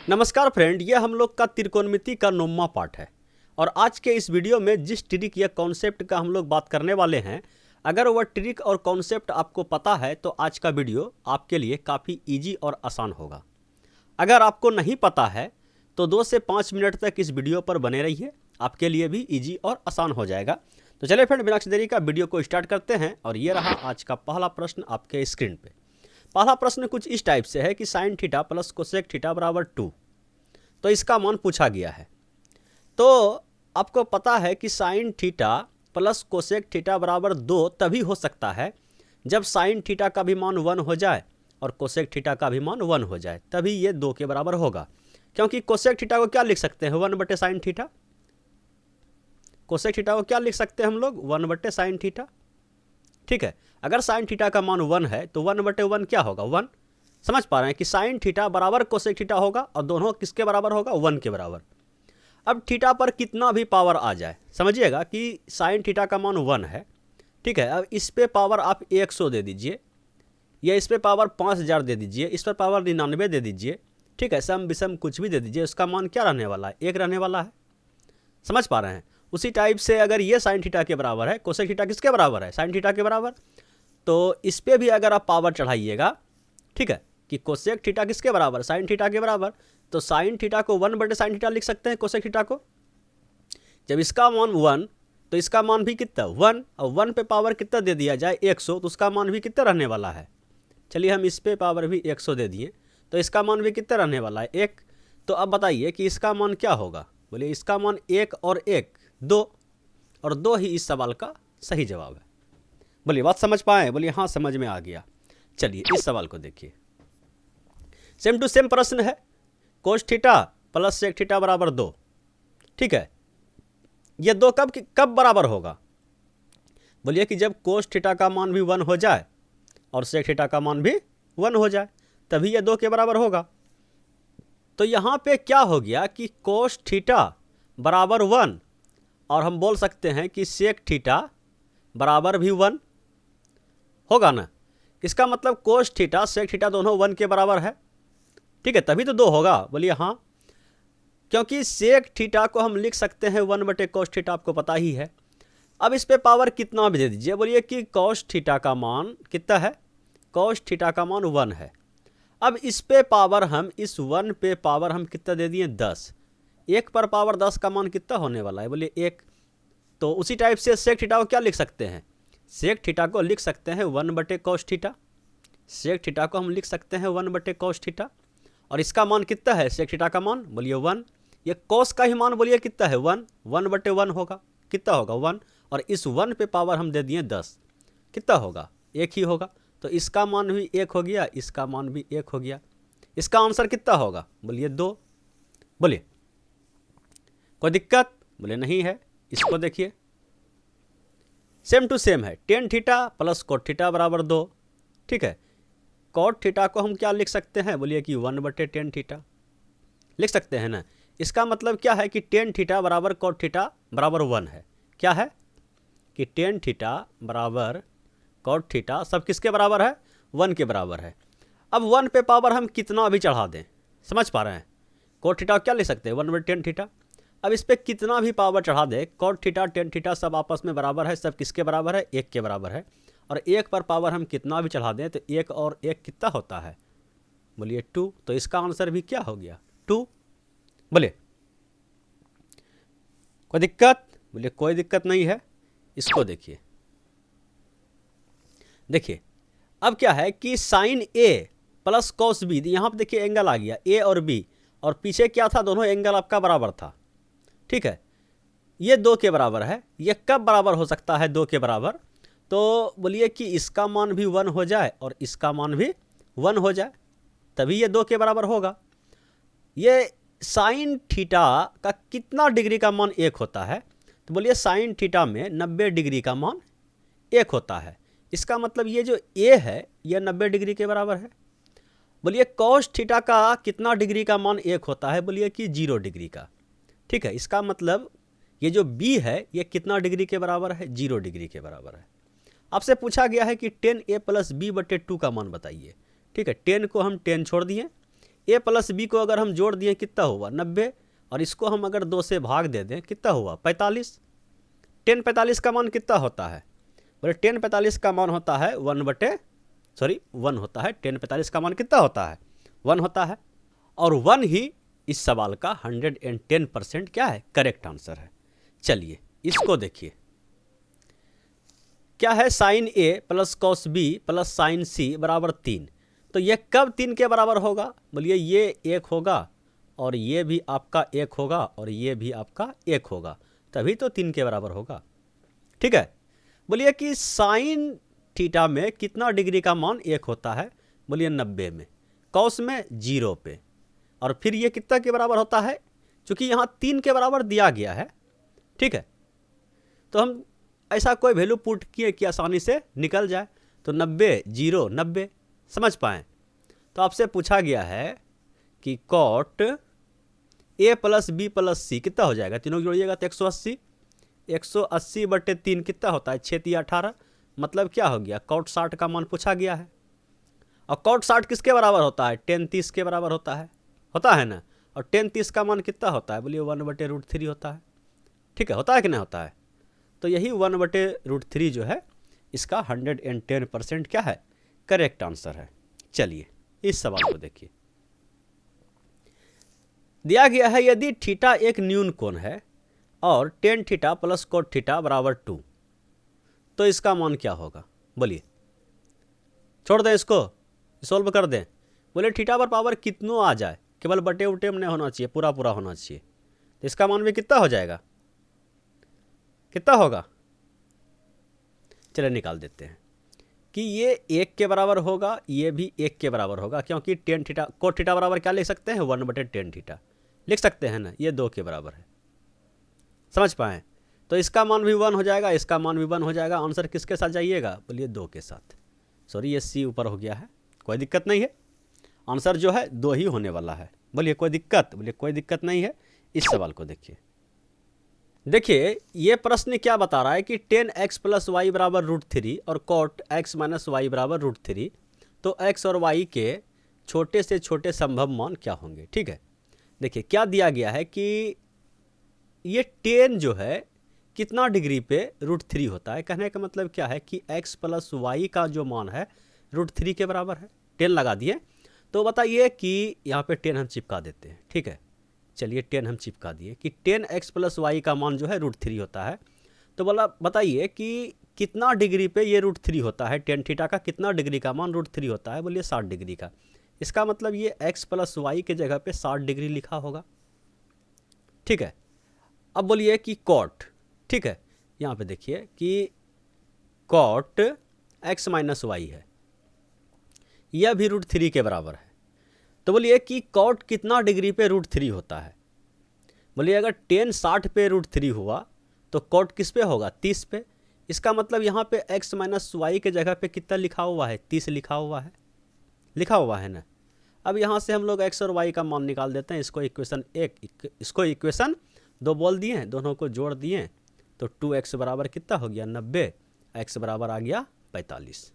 नमस्कार फ्रेंड, ये हम लोग का त्रिकोणमिति का 9वां पार्ट है। और आज के इस वीडियो में जिस ट्रिक या कॉन्सेप्ट का हम लोग बात करने वाले हैं, अगर वह ट्रिक और कॉन्सेप्ट आपको पता है तो आज का वीडियो आपके लिए काफ़ी इजी और आसान होगा। अगर आपको नहीं पता है तो 2 से 5 मिनट तक इस वीडियो पर बने रहिए, आपके लिए भी इजी और आसान हो जाएगा। तो चलिए फ्रेंड, बिना देरी का वीडियो को स्टार्ट करते हैं। और ये रहा आज का पहला प्रश्न आपके स्क्रीन पे। पहला प्रश्न कुछ इस टाइप से है कि sine theta plus cosec theta बराबर 2, तो इसका मान पूछा गया है। तो आपको पता है कि sine theta plus cosec theta बराबर 2 तभी हो सकता है जब साइन थीटा का भी मान 1 हो जाए और कोसेक थीटा का भी मान 1 हो जाए, तभी ये 2 के बराबर होगा। क्योंकि कोसेक थीटा को क्या लिख सकते हैं, 1 साइन थीटा। कोसेक थीटा को क्या लिख सकते हैं हम लोग, 1 साइन थीटा। ठीक है, अगर साइन थीटा का मान 1 है तो 1/1 क्या होगा, 1। समझ पा रहे हैं कि साइन थीटा बराबर कोसेक थीटा होगा और दोनों किसके बराबर होगा, 1 के बराबर। अब थीटा पर कितना भी पावर आ जाए, समझिएगा कि साइन थीटा का मान 1 है। ठीक है, अब इस पे पावर आप 100 दे दीजिए, या इस पे पावर 5000 दे दीजिए, इस पर पावर 99 दे दीजिए। ठीक है, सम विषम कुछ भी दे दीजिए, उसका मान क्या रहने वाला है, 1 रहने वाला है। समझ पा रहे हैं। उसी टाइप से अगर ये साइन थीटा के बराबर है, कोसेक थीटा किसके बराबर है, साइन थीटा के बराबर, तो इस पर भी अगर आप पावर चढ़ाइएगा, ठीक है, कि कोसेक थीटा किसके बराबर, साइन थीटा के बराबर, तो साइन थीटा को 1 साइन थीटा लिख सकते हैं कोसेक थीटा को। जब इसका मान 1 तो इसका मान भी कितना, 1, और 1 पे पावर कितना दे दिया जाए, 100, तो उसका मान भी कितना रहने वाला है। चलिए हम इस पे पावर भी 100 दे दिए तो इसका मान भी कितना रहने वाला है, 1। तो अब बताइए कि इसका मान क्या होगा, बोलिए इसका मान 1 और 1 2, और 2 ही इस सवाल का सही जवाब है। बोलिए बात समझ पाए, बोलिए हाँ समझ में आ गया। चलिए इस सवाल को देखिए, सेम टू सेम प्रश्न है। Cos theta plus sec theta बराबर 2। ठीक है, ये 2 कब बराबर होगा, बोलिए कि जब कोस थीटा का मान भी 1 हो जाए और सेक थीटा का मान भी 1 हो जाए, तभी ये 2 के बराबर होगा। तो यहाँ पे क्या हो गया कि कोस थीटा बराबर 1, और हम बोल सकते हैं कि सेक थीटा बराबर भी 1 होगा ना। इसका मतलब कोस थीटा सेक थीटा दोनों 1 के बराबर है। ठीक है, तभी तो 2 होगा, बोलिए हाँ। क्योंकि सेक थीटा को हम लिख सकते हैं 1/cos थीटा, आपको पता ही है। अब इस पे पावर कितना भी दे दीजिए, बोलिए कि cos थीटा का मान कितना है, cos थीटा का मान 1 है। अब इस पे पावर हम, इस 1 पे पावर हम कितना दे दिए, 10। 1 पर पावर 10 का मान कितना होने वाला है, बोलिए 1। तो उसी टाइप से सेक थीटा को क्या लिख सकते हैं, सेक थीटा को लिख सकते हैं 1/cos थीटा। सेक थीटा को हम लिख सकते हैं 1/cos थीटा, और इसका मान कितना है, सेक थीटा का मान, बोलिए 1। ये cos का ही मान बोलिए कितना है, 1, 1/1 होगा, कितना होगा 1, और इस 1 पे पावर हम दे दिए 10, कितना होगा, 1 ही होगा। तो इसका मान भी 1 हो गया, इसका मान भी 1 हो गया। इसका आंसर कितना होगा, बोलिए 2। बोलिए कोई दिक्कत, बोले नहीं है। इसको देखिए, सेम टू सेम है, tan theta plus cot theta बराबर 2। ठीक है, कोट थीटा को हम क्या लिख सकते हैं, बोलिए कि 1/tan थीटा लिख सकते हैं ना। इसका मतलब क्या है कि टेन थीटा बराबर कोट थीटा बराबर 1 है। क्या है कि टेन थीटा बराबर कोट थीटा सब किसके बराबर है, 1 के बराबर है। अब 1 पे पावर हम कितना भी चढ़ा दें, समझ पा रहे हैं, कोट थीटा क्या लिख सकते हैं, 1/tan थीटा। अब इस पे कितना भी पावर चढ़ा दे, कोट थीटा टेन थीटा सब आपस में बराबर है, सब किसके बराबर है, 1 के बराबर है। और 1 पर पावर हम कितना भी चढ़ा दें तो 1 और 1 कितना होता है, बोलिए 2। तो इसका आंसर भी क्या हो गया, 2। बोलिए कोई दिक्कत, बोलिए कोई दिक्कत नहीं है। इसको देखिए, देखिए अब क्या है कि sign A plus cos B, यहाँ पर देखिए एंगल आ गया ए और बी, और पीछे क्या था, दोनों एंगल आपका बराबर था। ठीक है, ये 2 के बराबर है। ये कब बराबर हो सकता है 2 के बराबर, तो बोलिए कि इसका मान भी 1 हो जाए और इसका मान भी 1 हो जाए, तभी ये 2 के बराबर होगा। ये साइन थीटा का कितना डिग्री का मान 1 होता है, तो बोलिए साइन थीटा में 90 डिग्री का मान 1 होता है। इसका मतलब ये जो ए है ये 90 डिग्री के बराबर है। बोलिए कॉस थीटा का कितना डिग्री का मान 1 होता है, बोलिए कि 0 डिग्री का। ठीक है, इसका मतलब ये जो बी है ये कितना डिग्री के बराबर है, 0 डिग्री के बराबर है। आपसे पूछा गया है कि tan a + b/2 का मान बताइए। ठीक है, 10 को हम 10 छोड़ दिए, ए प्लस बी को अगर हम जोड़ दिए कितना हुआ 90, और इसको हम अगर 2 से भाग दे दें कितना हुआ 45। टेन 45 का मान कितना होता है? बोले टेन 45 का मान होता है 1 होता है। टेन 45 का मान कितना होता है? 1 होता है। और 1 ही इस सवाल का 110% क्या है? करेक्ट आंसर है। चलिए इसको देखिए, क्या है? Sine A plus cos B plus sine C बराबर 3। तो ये कब 3 के बराबर होगा? बोलिए ये 1 होगा और ये भी आपका 1 होगा और ये भी आपका 1 होगा, तभी तो 3 के बराबर होगा। ठीक है। बोलिए कि साइन थीटा में कितना डिग्री का मान 1 होता है? बोलिए 90 में, कॉस में 0 पे, और फिर ये कितना के बराबर होता है? क्योंकि यहाँ 3 के बराबर दिया गया है। ठीक है, तो हम ऐसा कोई वैल्यू पुट किए कि आसानी से निकल जाए। तो 90 0 90, समझ पाएँ? तो आपसे पूछा गया है कि cot A plus B plus C कितना हो जाएगा? तीनों जोड़िएगा तो 180। 180/3 कितना होता है? 6 × 18, मतलब क्या हो गया? कॉट 60 का मान पूछा गया है। और कॉट 60 किसके बराबर होता है? tan 30 के बराबर होता है ना। और tan 30 का मान कितना होता है? बोलिए 1/√3 होता है। ठीक है, होता है कि नहीं होता है? तो यही 1/√3 जो है इसका 110% क्या है? करेक्ट आंसर है। चलिए इस सवाल को देखिए, दिया गया है यदि थीटा एक न्यून कोण है और tan theta plus cot theta बराबर 2, तो इसका मान क्या होगा? बोलिए, छोड़ दें इसको, सॉल्व कर दें। बोले थीटा पर पावर कितनों आ जाए, केवल बटे उटे में नहीं होना चाहिए, पूरा पूरा होना चाहिए। तो इसका मान भी कितना हो जाएगा? कितना होगा? चलिए निकाल देते हैं कि ये 1 के बराबर होगा, ये भी 1 के बराबर होगा, क्योंकि tan थीटा कोट थीटा बराबर क्या लिख सकते हैं? 1/tan थीटा लिख सकते हैं ना। ये 2 के बराबर है, समझ पाएँ? तो इसका मान भी 1 हो जाएगा, इसका मान भी 1 हो जाएगा। आंसर किसके साथ जाइएगा? बोलिए 2 के साथ। सॉरी, ये सी ऊपर हो गया है, कोई दिक्कत नहीं है। आंसर जो है 2 ही होने वाला है। बोलिए कोई दिक्कत? बोलिए कोई दिक्कत नहीं है। इस सवाल को देखिए ये प्रश्न क्या बता रहा है कि tan x + y बराबर √3 और cot x - y बराबर √3, तो x और y के छोटे से छोटे संभव मान क्या होंगे? ठीक है, देखिए क्या दिया गया है कि ये tan जो है कितना डिग्री पे √3 होता है। कहने का मतलब क्या है कि x + y का जो मान है √3 के बराबर है। 10 लगा दिए, तो बताइए कि यहाँ पे 10 हम चिपका देते हैं। ठीक है, चलिए 10 हम चिपका दिए कि tan x + y का मान जो है √3 होता है। तो बोला बताइए कि कितना डिग्री पे ये √3 होता है? tan थीटा का कितना डिग्री का मान √3 होता है? बोलिए 60 डिग्री का। इसका मतलब ये x + y के जगह पे 60 डिग्री लिखा होगा। ठीक है, अब बोलिए कि कॉट, ठीक है, यहाँ पे देखिए कि कॉट x - y है, यह भी √3 के बराबर है। तो बोलिए कि कॉट कितना डिग्री पे √3 होता है? बोलिए अगर tan 60 पे √3 हुआ तो कॉट किस पे होगा? 30 पे। इसका मतलब यहाँ पे x - y के जगह पे कितना लिखा हुआ है? 30 लिखा हुआ है ना। अब यहाँ से हम लोग x और y का मान निकाल देते हैं। इसको इक्वेशन 1, इसको इक्वेशन 2 बोल दिए, दोनों को जोड़ दिए, तो 2x बराबर कितना हो गया? 90, x बराबर आ गया 45।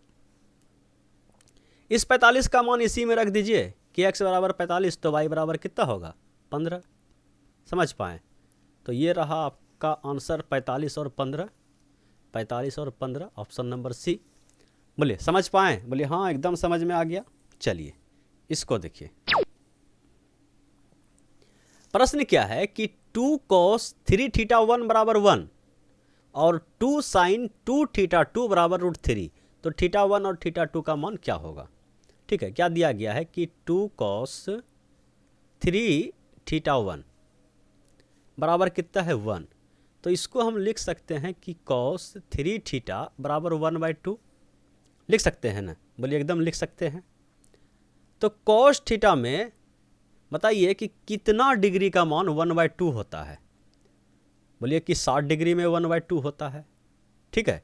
इस 45 का मान इसी में रख दीजिए कि x बराबर 45, तो y बराबर कितना होगा? 15। समझ पाएँ? तो ये रहा आपका आंसर 45 और 15, 45 और 15, ऑप्शन नंबर सी। बोलिए समझ पाएँ? बोलिए हाँ एकदम समझ में आ गया। चलिए इसको देखिए, प्रश्न क्या है कि 2 cos 3 थीटा 1 बराबर 1 और 2 sin 2 थीटा 2 बराबर √3, तो थीटा 1 और थीटा 2 का मान क्या होगा? ठीक है, क्या दिया गया है कि 2 cos 3 थीटा 1 बराबर कितना है? 1। तो इसको हम लिख सकते हैं कि cos 3 थीटा बराबर 1/2 लिख सकते हैं ना। बोलिए एकदम लिख सकते हैं। तो cos थीटा में बताइए कि कितना डिग्री का मान 1/2 होता है? बोलिए कि 60 डिग्री में 1/2 होता है। ठीक है,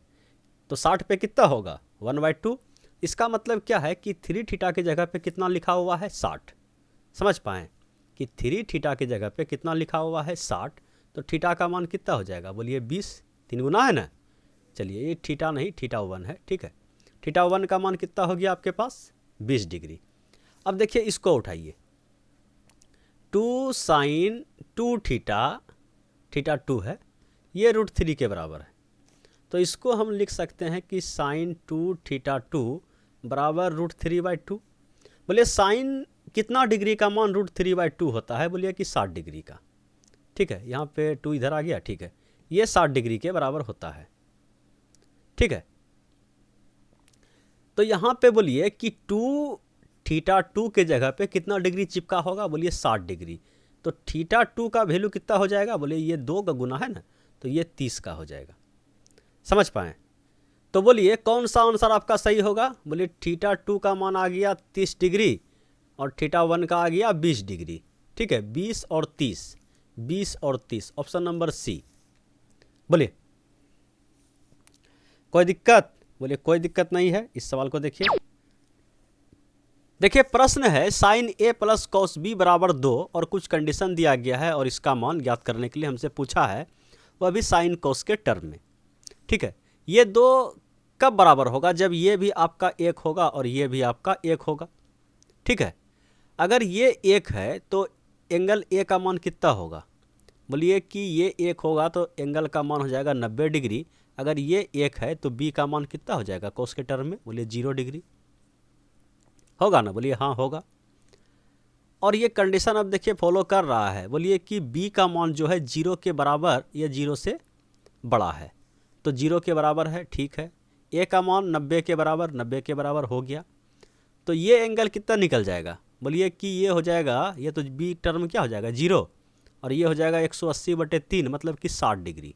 तो 60 पे कितना होगा? 1/2। इसका मतलब क्या है कि 3 थीटा की जगह पे कितना लिखा हुआ है? 60। समझ पाएँ कि 3 थीटा की जगह पे कितना लिखा हुआ है? 60। तो थीटा का मान कितना हो जाएगा? बोलिए 20, 3 गुना है ना। चलिए ये थीटा नहीं, थीटा 1 है। ठीक है, थीटा 1 का मान कितना हो गया आपके पास? 20 डिग्री। अब देखिए इसको उठाइए, 2 साइन 2 थीटा, थीटा 2 है, ये √3 के बराबर है। तो इसको हम लिख सकते हैं कि साइन 2 थीटा 2 बराबर √3/2। बोलिए साइन कितना डिग्री का मान √3/2 होता है? बोलिए कि 60 डिग्री का। ठीक है, यहाँ पे 2 इधर आ गया। ठीक है, ये 60 डिग्री के बराबर होता है। ठीक है, तो यहाँ पे बोलिए कि 2 थीटा 2 के जगह पे कितना डिग्री चिपका होगा? बोलिए 60 डिग्री। तो थीटा 2 का वैल्यू कितना हो जाएगा? बोलिए ये 2 का गुना है ना, तो ये 30 का हो जाएगा। समझ पाए? तो बोलिए कौन सा आंसर आपका सही होगा? बोलिए थीटा 2 का मान आ गया 30 डिग्री और थीटा 1 का आ गया 20 डिग्री। ठीक है, 20 और 30, 20 और 30, ऑप्शन नंबर सी। बोलिए कोई दिक्कत? बोलिए कोई दिक्कत नहीं है। इस सवाल को देखिए। देखिए प्रश्न है sine A plus cos B बराबर 2 और कुछ कंडीशन दिया गया है और इसका मान ज्ञात करने के लिए हमसे पूछा है, वह भी साइन कॉस के टर्म में। ठीक है, ये 2 कब बराबर होगा? जब ये भी आपका 1 होगा और ये भी आपका 1 होगा। ठीक है, अगर ये 1 है तो एंगल ए का मान कितना होगा? बोलिए कि ये 1 होगा तो एंगल का मान हो जाएगा 90 डिग्री। अगर ये 1 है तो बी का मान कितना हो जाएगा कॉस के टर्म में? बोलिए 0 डिग्री होगा ना? बोलिए हाँ होगा। और ये कंडीशन अब देखिए फॉलो कर रहा है। बोलिए कि बी का मान जो है 0 के बराबर या 0 से बड़ा है, तो 0 के बराबर है। ठीक है, ए का मान 90 के बराबर, 90 के बराबर हो गया। तो ये एंगल कितना निकल जाएगा? बोलिए कि ये हो जाएगा, ये तो बी टर्म क्या हो जाएगा 0 और ये हो जाएगा 180/3 मतलब कि 60 डिग्री।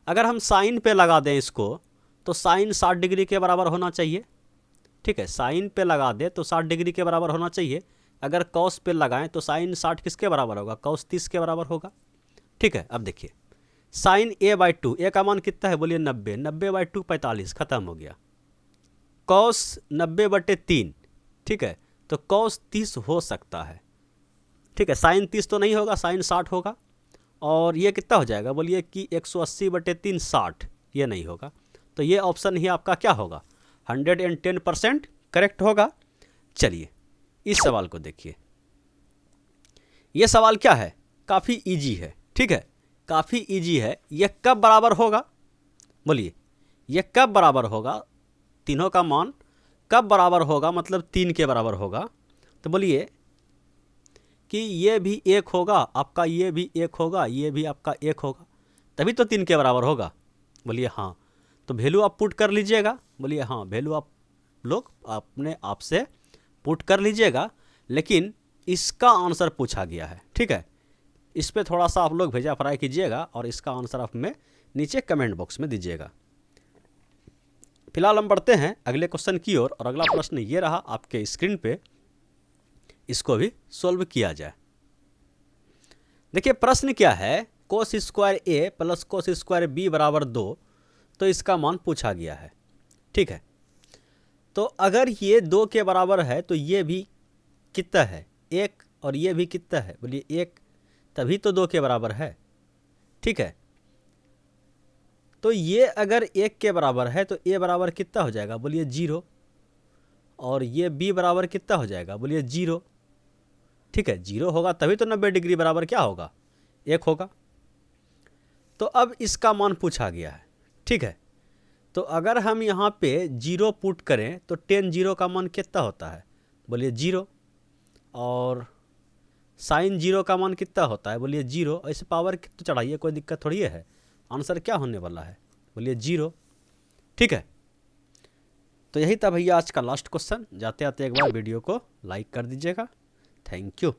अगर हम साइन पे लगा दें इसको तो साइन 60 डिग्री के बराबर होना चाहिए। ठीक है, साइन पे लगा दे तो 60 डिग्री के बराबर होना चाहिए। अगर कॉस पे लगाएं तो साइन 60 किसके बराबर होगा? कॉस 30 के बराबर होगा। ठीक है, अब देखिए साइन a/2, ए का मान कितना है? बोलिए 90, 90/2 45, खत्म हो गया। कॉस 90/3, ठीक है, तो कॉस 30 हो सकता है। ठीक है, साइन 30 तो नहीं होगा, साइन 60 होगा। और ये कितना हो जाएगा? बोलिए कि 180/3 60, ये नहीं होगा। तो ये ऑप्शन ही आपका क्या होगा? 110% करेक्ट होगा। चलिए इस सवाल को देखिए। ये सवाल क्या है? काफ़ी इजी है। ठीक है, काफ़ी इजी है। ये कब बराबर होगा? बोलिए ये कब बराबर होगा? तीनों का मान कब बराबर होगा? मतलब 3 के बराबर होगा। तो बोलिए कि ये भी 1 होगा आपका, ये भी 1 होगा, ये भी आपका 1 होगा, तभी तो 3 के बराबर होगा। बोलिए हाँ। तो वैल्यू आप पुट कर लीजिएगा। बोलिए हाँ, वैल्यू आप लोग अपने आप से पुट कर लीजिएगा। लेकिन इसका आंसर पूछा गया है। ठीक है, इस पर थोड़ा सा आप लोग भेजा फ्राई कीजिएगा और इसका आंसर आप में नीचे कमेंट बॉक्स में दीजिएगा। फिलहाल हम बढ़ते हैं अगले क्वेश्चन की ओर और अगला प्रश्न ये रहा आपके स्क्रीन पे, इसको भी सॉल्व किया जाए। देखिए प्रश्न क्या है? कोस स्क्वायर ए प्लस कोस स्क्वायर बी बराबर 2, तो इसका मान पूछा गया है। ठीक है, तो अगर ये 2 के बराबर है तो ये भी कितना है? 1, और ये भी कितना है? बोलिए 1, तभी तो 2 के बराबर है। ठीक है, तो ये अगर 1 के बराबर है तो ए बराबर कितना हो जाएगा? बोलिए 0, और ये बी बराबर कितना हो जाएगा? बोलिए 0। ठीक है, 0 होगा तभी तो 90 डिग्री बराबर क्या होगा? 1 होगा। तो अब इसका मान पूछा गया है। ठीक है, तो अगर हम यहाँ पे 0 पुट करें तो tan 0 का मान कितना होता है? बोलिए 0। और साइन 0 का मान कितना होता है? बोलिए 0। ऐसे पावर तो चढ़ाइए, कोई दिक्कत थोड़ी है। आंसर क्या होने वाला है? बोलिए 0। ठीक है, तो यही था भैया आज का लास्ट क्वेश्चन। जाते आते एक बार वीडियो को लाइक कर दीजिएगा। Thank you.